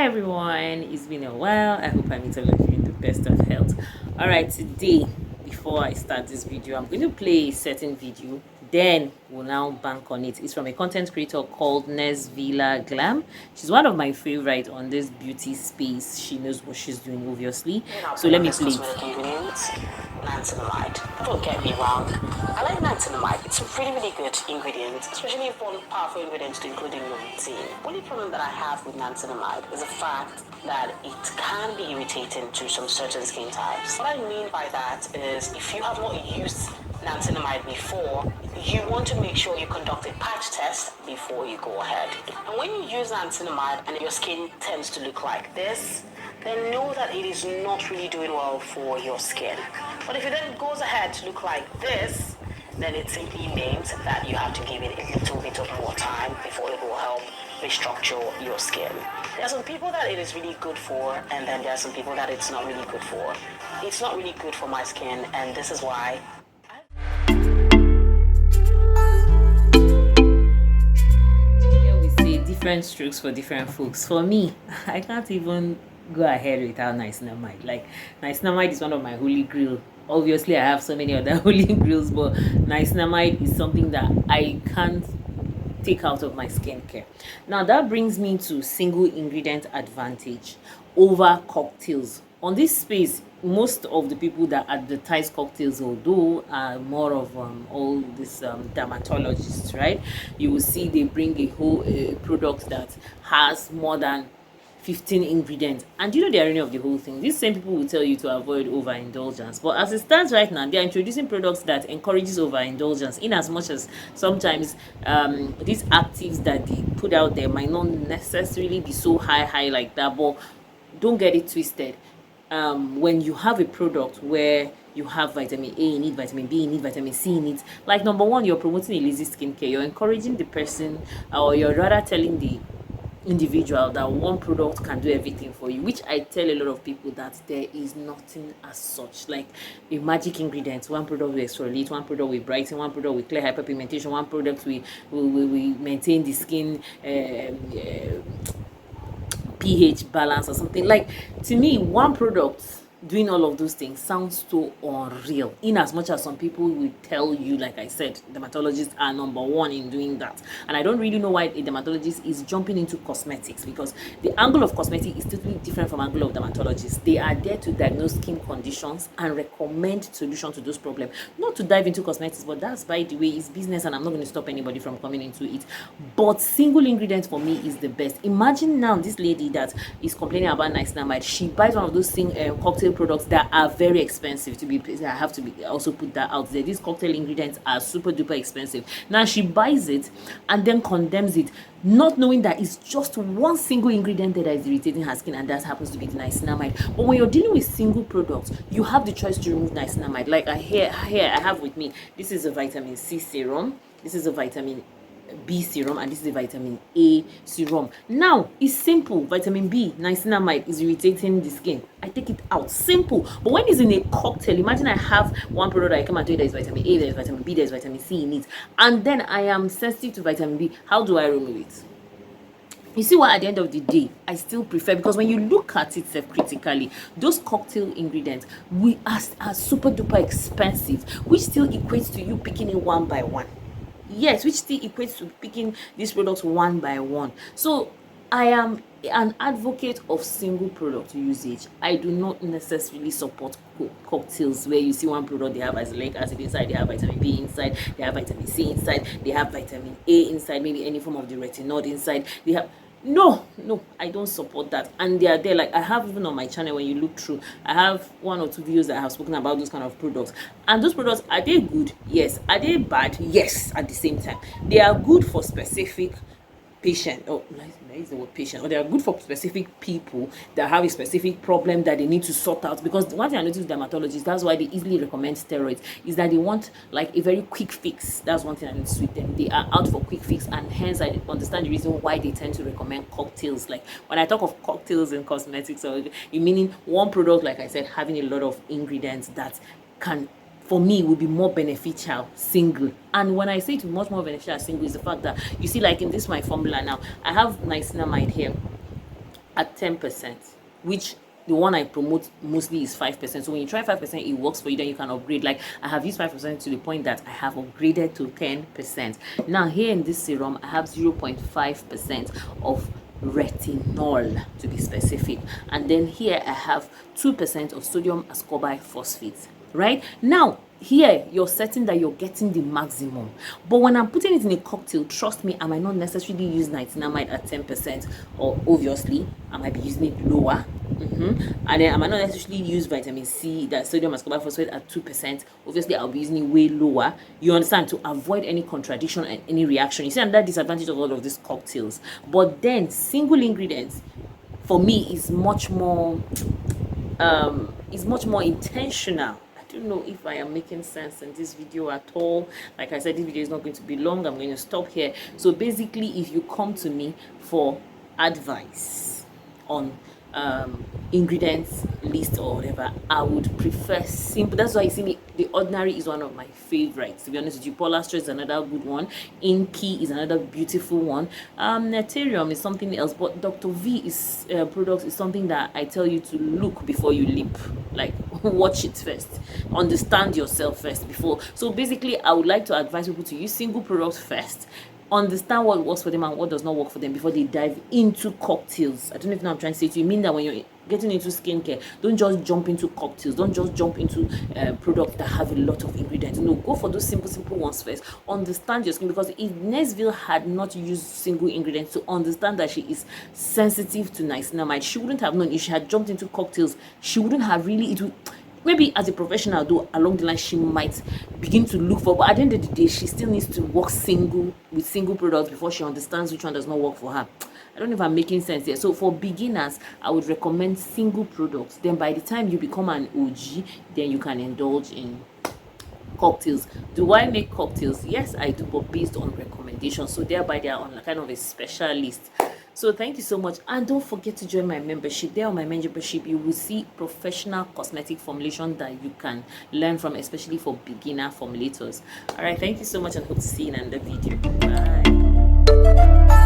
everyone, it's been a while. I hope I'm in the best of health. All right, today, before I start this video, I'm going to play a certain video, then we'll now bank on it. It's from a content creator called Nesvilla Glam. She's one of my favorite on this beauty space. She knows what she's doing, obviously. So let me play it. Niacinamide. Don't get me wrong, I like niacinamide. It's a really good ingredient, especially if one powerful ingredient to include in your routine. Only problem that I have with niacinamide is the fact that it can be irritating to some certain skin types. What I mean by that is if you have not used niacinamide before, you want to make sure you conduct a patch test before you go ahead. And when you use niacinamide and your skin tends to look like this, then know that it is not really doing well for your skin. But if it then goes ahead to look like this, then it simply means that you have to give it a little bit of more time before it will help restructure your skin. There are some people that it is really good for, and then there are some people that it's not really good for. It's not really good for my skin, and this is why we say different strokes for different folks. For me, I can't even go ahead without niacinamide. Like, niacinamide is one of my holy grail. Obviously I have so many other holy grails, but niacinamide is something that I can't take out of my skincare. Now that brings me to single ingredient advantage over cocktails. On this space, most of the people that advertise cocktails, although are more of all these dermatologists, right? You will see they bring a whole product that has more than 15 ingredients, and you know the irony of the whole thing, these same people will tell you to avoid overindulgence, but as it stands right now, they are introducing products that encourages overindulgence, in as much as sometimes these actives that they put out there might not necessarily be so high like that. But don't get it twisted. When you have a product where you have vitamin A in it, vitamin B in it, vitamin C in it, like, number one, you're promoting a lazy skincare. You're encouraging the person, or you're rather telling the individual that one product can do everything for you, which I tell a lot of people that there is nothing as such like a magic ingredient. One product will exfoliate, one product will brighten, one product will clear hyperpigmentation, one product will maintain the skin pH balance or something. Like, to me, one product doing all of those things sounds so unreal, in as much as some people will tell you, like I said, dermatologists are number one in doing that. And I don't really know why a dermatologist is jumping into cosmetics, because the angle of cosmetics is totally different from angle of dermatologists. They are there to diagnose skin conditions and recommend solutions to those problems, not to dive into cosmetics. But that's, by the way, it's business, and I'm not going to stop anybody from coming into it. But single ingredient for me is the best. Imagine now this lady that is complaining about niacinamide, she buys one of those cocktail products that are very expensive. I have to be also put that out there. These cocktail ingredients are super duper expensive. Now she buys it and then condemns it, not knowing that it's just one single ingredient that is irritating her skin, and that happens to be the niacinamide. But when you're dealing with single products, you have the choice to remove niacinamide. Like I have with me, this is a vitamin C serum, this is a vitamin B serum, and this is a vitamin A serum. Now it's simple. Vitamin B, niacinamide is irritating the skin, I take it out, simple. But when it's in a cocktail, imagine I have one product that I come and tell you there is vitamin A, there is vitamin B, there is vitamin C in it, and then I am sensitive to vitamin B. How do I remove it? You see what, at the end of the day, I still prefer, because when you look at it critically, those cocktail ingredients are super duper expensive, which still equates to you picking it one by one. Yes, which still equates to picking these products one by one. So I am an advocate of single product usage. I do not necessarily support cocktails where you see one product, they have azelaic acid inside, they have vitamin B inside, they have vitamin C inside, they have vitamin A inside, maybe any form of the retinol inside. They have no, I don't support that. And they are there. Like, I have, even on my channel, when you look through, I have 1 or 2 videos that I have spoken about those kind of products. And those products, are they good? Yes. Are they bad? Yes. At the same time, they are good for specific patient, or is the word patient, or they are good for specific people that have a specific problem that they need to sort out. Because one thing I noticed with dermatologists, that's why they easily recommend steroids, is that they want like a very quick fix. That's one thing I noticed with them. They are out for quick fix, and hence I understand the reason why they tend to recommend cocktails. Like, when I talk of cocktails in cosmetics, or meaning one product, like I said, having a lot of ingredients that can, for me, will be more beneficial single. And when I say to much more beneficial single, is the fact that, you see, like in this my formula now, I have niacinamide here, at 10%, which the one I promote mostly is 5%. So when you try 5%, it works for you, then you can upgrade. Like I have used 5% to the point that I have upgraded to 10%. Now here in this serum, I have 0.5% of retinol to be specific, and then here I have 2% of sodium ascorbate phosphate. Right now here you're certain that you're getting the maximum, but when I'm putting it in a cocktail, trust me, I might not necessarily use niacinamide at 10%, or obviously I might be using it lower. And then I might not necessarily use vitamin C, that sodium ascorbate phosphate, at 2%. Obviously I'll be using it way lower, you understand, to avoid any contradiction and any reaction. You see another disadvantage of all of these cocktails. But then single ingredients for me is much more intentional. I don't know if I am making sense in this video at all. Like I said, this video is not going to be long. I'm going to stop here. So basically, if you come to me for advice on ingredients list or whatever, I would prefer simple. That's why you see me, the ordinary is one of my favorites, to be honest with you. Polastra is another good one. Inky is another beautiful one. Naturium is something else, but Dr. V is products is something that I tell you to look before you leap. Like watch it first, understand yourself first before. So basically I would like to advise people to use single products first, understand what works for them and what does not work for them before they dive into cocktails. I don't know if you know what I'm trying to say to you. Mean that when you're getting into skincare, don't just jump into cocktails, don't just jump into products that have a lot of ingredients. No, go for those simple ones first. Understand your skin, because if Nesville had not used single ingredients to understand that she is sensitive to niacinamide, she wouldn't have known. If she had jumped into cocktails, she wouldn't have really, it would, maybe as a professional though, along the line she might begin to look for, but at the end of the day she still needs to work with single products before she understands which one does not work for her. I don't know if I'm making sense here. So for beginners, I would recommend single products. Then by the time you become an OG, then you can indulge in cocktails. Do I make cocktails? Yes, I do, but based on recommendations. So thereby they are on kind of a special list. So thank you so much, and don't forget to join my membership. There on my membership you will see professional cosmetic formulation that you can learn from, especially for beginner formulators. All right, thank you so much, and hope to see you in another video. Bye.